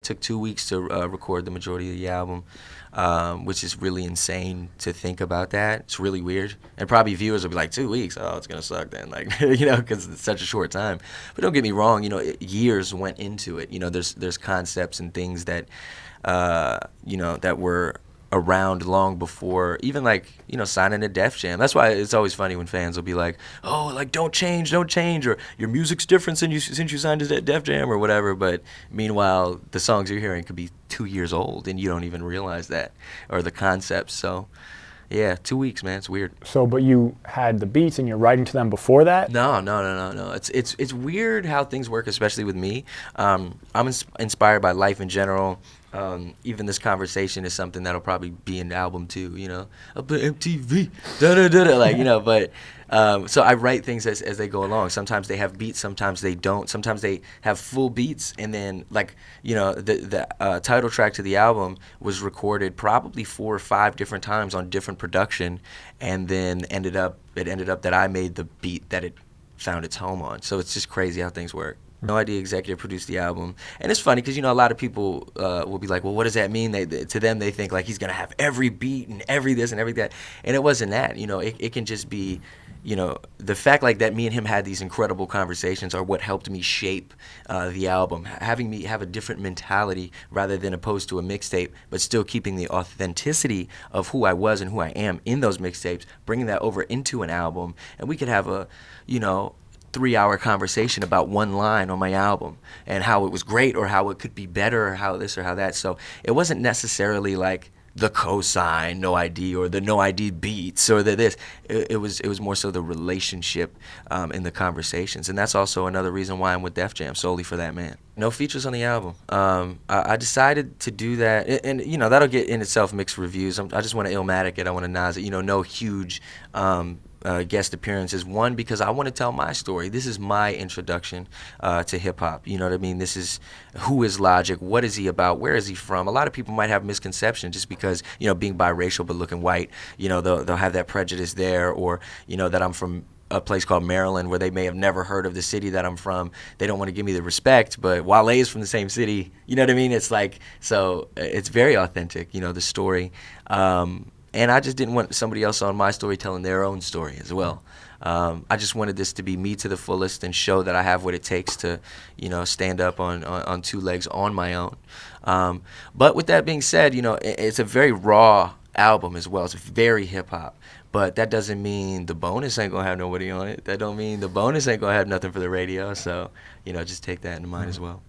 took 2 weeks to record the majority of the album, which is really insane to think about that. It's really weird. And probably viewers will be like, 2 weeks? Oh, it's going to suck then. Like, because it's such a short time. But don't get me wrong, years went into it. There's concepts and things that, that were around long before even signing a Def Jam. That's why it's always funny when fans will be like, "Oh, like don't change," or "Your music's different since you signed to Def Jam," or whatever. But meanwhile, the songs you're hearing could be 2 years old and you don't even realize that, or the concepts. So yeah, 2 weeks, man. It's weird. So, but you had the beats and you're writing to them before that? No. It's weird how things work, especially with me. I'm inspired by life in general. Even this conversation is something that'll probably be an album too, up at MTV, but so I write things as they go along. Sometimes they have beats, sometimes they don't. Sometimes they have full beats, and then the title track to the album was recorded probably 4 or 5 different times on different production, and then it ended up that I made the beat that it found its home on. So it's just crazy how things work. No Idea executive produced the album, and it's funny because a lot of people will be like, "Well, what does that mean?" To them, they think like he's gonna have every beat and every this and every that, and it wasn't that. It can just be, the fact like that. Me and him had these incredible conversations are what helped me shape the album, having me have a different mentality rather than opposed to a mixtape, but still keeping the authenticity of who I was and who I am in those mixtapes, bringing that over into an album, and we could have a 3-hour conversation about one line on my album and how it was great or how it could be better or how this or how that. So it wasn't necessarily like the cosign No ID or the No ID beats or the this. It was more so the relationship in the conversations, and that's also another reason why I'm with Def Jam, solely for that man. No features on the album. I decided to do that, and that'll get in itself mixed reviews. I just want to Illmatic it. I want to Nas it. No huge guest appearances. One, because I want to tell my story. This is my introduction to hip hop. You know what I mean? This is who is Logic, what is he about, where is he from. A lot of people might have misconceptions just because being biracial but looking white. They'll have that prejudice there, or that I'm from a place called Maryland where they may have never heard of the city that I'm from. They don't want to give me the respect, but Wale is from the same city. You know what I mean? It's like, so it's very authentic, the story. And I just didn't want somebody else on my story telling their own story as well. I just wanted this to be me to the fullest and show that I have what it takes to, stand up on 2 legs on my own. But with that being said, it's a very raw album as well. It's very hip hop. But that doesn't mean the bonus ain't gonna have nobody on it. That don't mean the bonus ain't gonna have nothing for the radio. So, just take that into mind as well.